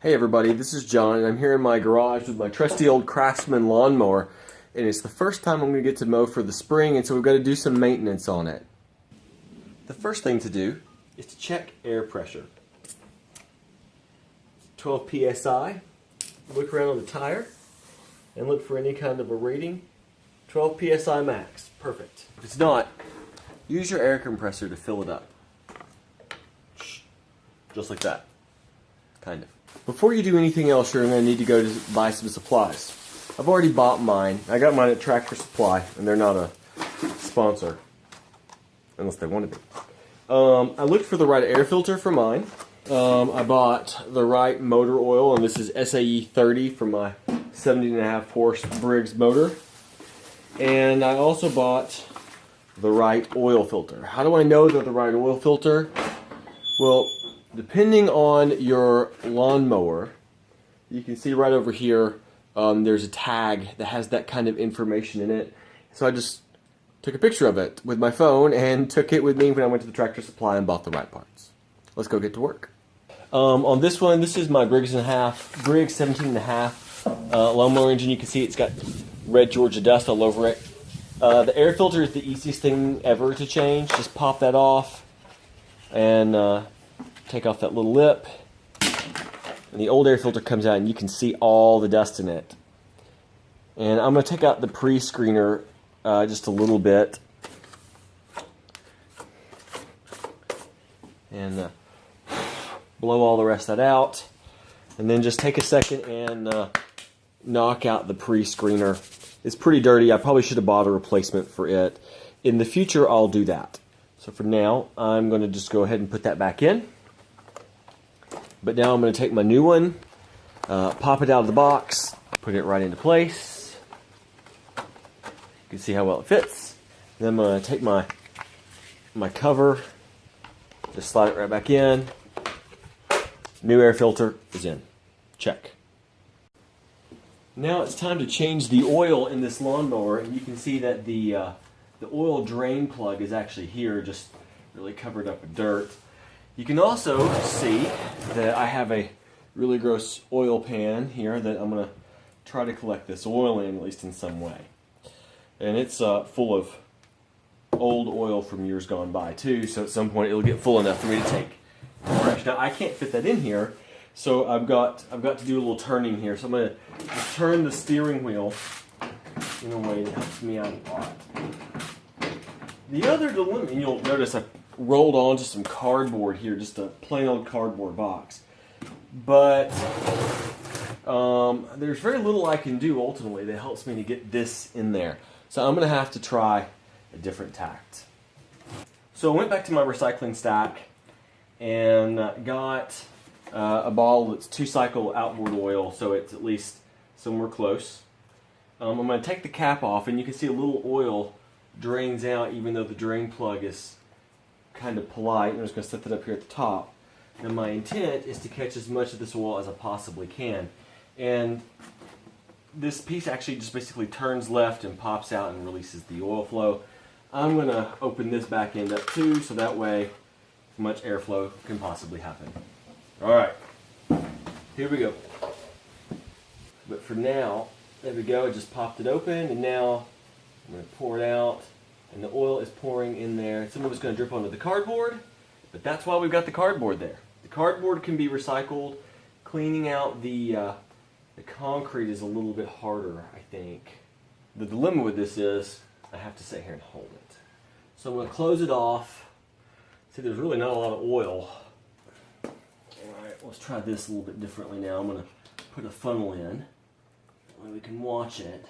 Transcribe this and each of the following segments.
Hey everybody, this is John, and I'm here in my garage with my trusty old Craftsman lawnmower, and it's the first time I'm going to get to mow for the spring, and so we've got to do some maintenance on it. The first thing to do is to check air pressure. 12 psi. Look around on the tire and look for any kind of a reading. 12 psi max. Perfect. If it's not, use your air compressor to fill it up. Just like that. Kind of. Before you do anything else, you're going to need to go to buy some supplies. I've already bought mine. I got mine at Tractor Supply, and they're not a sponsor. Unless they want to be. I looked for the right air filter for mine. I bought the right motor oil, and this is SAE 30 for my 17.5 horse Briggs motor. And I also bought the right oil filter. How do I know they're the right oil filter? Well, depending on your lawnmower, you can see right over here, there's a tag that has that kind of information in it. So I just took a picture of it with my phone and took it with me when I went to the Tractor Supply and bought the right parts. Let's go get to work. On this one, this is my Briggs 17.5 lawnmower engine. You can see it's got red Georgia dust all over it. The air filter is the easiest thing ever to change. Just pop that off and take off that little lip, and the old air filter comes out and you can see all the dust in it. And I'm going to take out the pre-screener just a little bit and blow all the rest of that out, and then just take a second and knock out the pre-screener. It's pretty dirty. I probably should have bought a replacement for it. In the future I'll do that. So for now I'm going to just go ahead and put that back in. But now I'm going to take my new one, pop it out of the box, put it right into place. You can see how well it fits. Then I'm going to take my cover, just slide it right back in. New air filter is in. Check. Now it's time to change the oil in this lawnmower, and you can see that the oil drain plug is actually here, just really covered up with dirt. You can also see that I have a really gross oil pan here that I'm going to try to collect this oil in, at least in some way. And it's full of old oil from years gone by too, so at some point it'll get full enough for me to take fresh. Now I can't fit that in here, so I've got to do a little turning here. So I'm going to turn the steering wheel in a way that helps me out a lot. The other dilemma, and you'll notice I rolled onto some cardboard here, just a plain old cardboard box. But there's very little I can do ultimately that helps me to get this in there. So I'm going to have to try a different tact. So I went back to my recycling stack and got a bottle that's 2-cycle outboard oil, so it's at least somewhere close. I'm going to take the cap off, and you can see a little oil drains out even though the drain plug is kind of polite. I'm just going to set that up here at the top. And my intent is to catch as much of this oil as I possibly can. And this piece actually just basically turns left and pops out and releases the oil flow. I'm going to open this back end up too, so that way as much airflow can possibly happen. Alright, here we go. But for now, there we go, I just popped it open, and now I'm going to pour it out, and the oil is pouring in there. Some of it's going to drip onto the cardboard, but that's why we've got the cardboard there. The cardboard can be recycled. Cleaning out the concrete is a little bit harder, I think. The dilemma with this is I have to sit here and hold it. So I'm going to close it off. See, there's really not a lot of oil. Alright, let's try this a little bit differently now. I'm going to put a funnel in. That way we can watch it.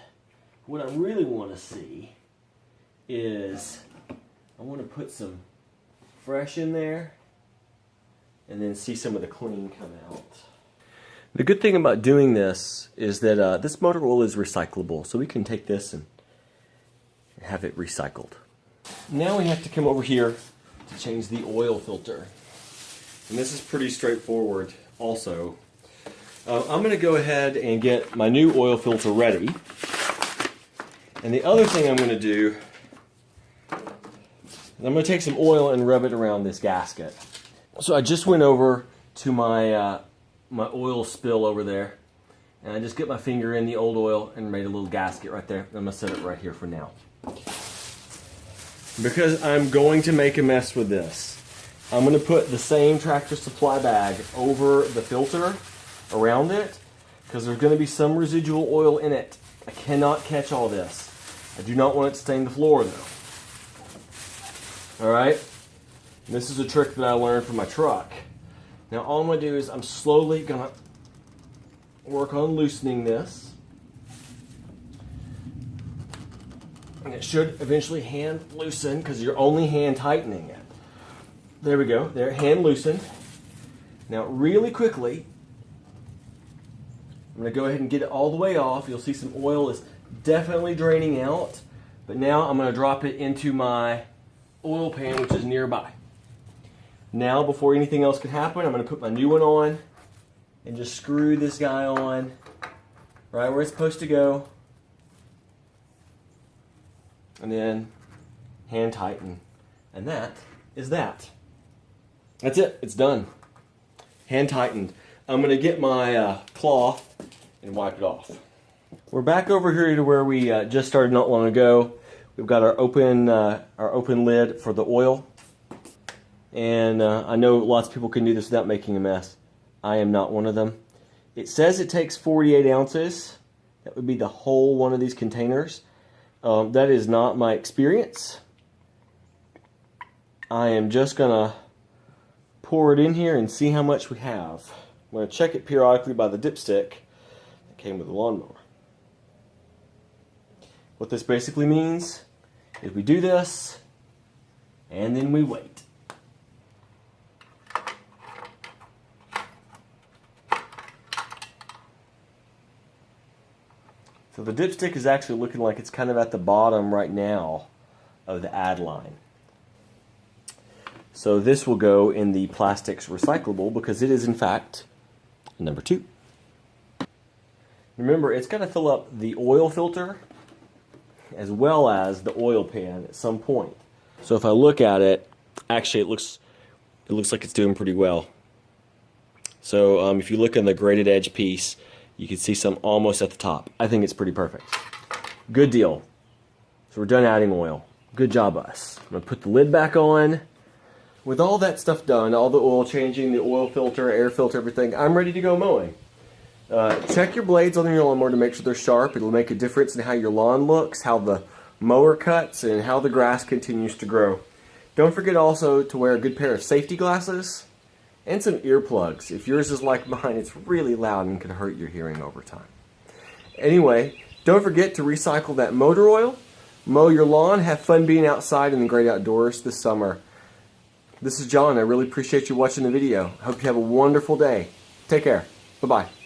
What I really want to see is I want to put some fresh in there and then see some of the clean come out. The good thing about doing this is that this motor oil is recyclable, so we can take this and have it recycled. Now we have to come over here to change the oil filter. And this is pretty straightforward also. I'm going to go ahead and get my new oil filter ready. And the other thing I'm going to do, I'm going to take some oil and rub it around this gasket. So I just went over to my my oil spill over there. And I just get my finger in the old oil and made a little gasket right there. I'm going to set it right here for now. Because I'm going to make a mess with this, I'm going to put the same Tractor Supply bag over the filter around it, because there's going to be some residual oil in it. I cannot catch all this. I do not want it to stain the floor though. Alright? This is a trick that I learned from my truck. Now all I'm going to do is I'm slowly going to work on loosening this. And it should eventually hand loosen because you're only hand tightening it. There we go. There, hand loosened. Now really quickly, I'm going to go ahead and get it all the way off. You'll see some oil is definitely draining out. But now I'm going to drop it into my oil pan, which is nearby. Now, before anything else can happen, I'm going to put my new one on and just screw this guy on right where it's supposed to go. And then hand tighten. And that is that. That's it. It's done. Hand tightened. I'm going to get my cloth and wipe it off. We're back over here to where we just started not long ago. We've got our open lid for the oil. And I know lots of people can do this without making a mess. I am not one of them. It says it takes 48 ounces. That would be the whole one of these containers. That is not my experience. I am just going to pour it in here and see how much we have. I'm going to check it periodically by the dipstick that came with the lawnmower. What this basically means is we do this and then we wait. So the dipstick is actually looking like it's kind of at the bottom right now of the add line. So this will go in the plastics recyclable because it is in fact number 2. Remember, it's got to fill up the oil filter as well as the oil pan at some point. So if I look at it, actually it looks like it's doing pretty well. So if you look on the graded edge piece, you can see some almost at the top. I think it's pretty perfect. Good deal. So we're done adding oil. Good job, us. I'm going to put the lid back on. With all that stuff done, all the oil changing, the oil filter, air filter, everything, I'm ready to go mowing. Check your blades on your lawnmower to make sure they're sharp. It'll make a difference in how your lawn looks, how the mower cuts, and how the grass continues to grow. Don't forget also to wear a good pair of safety glasses and some earplugs. If yours is like mine, it's really loud and can hurt your hearing over time. Anyway, don't forget to recycle that motor oil, mow your lawn, have fun being outside in the great outdoors this summer. This is John. I really appreciate you watching the video. I hope you have a wonderful day. Take care. Bye-bye.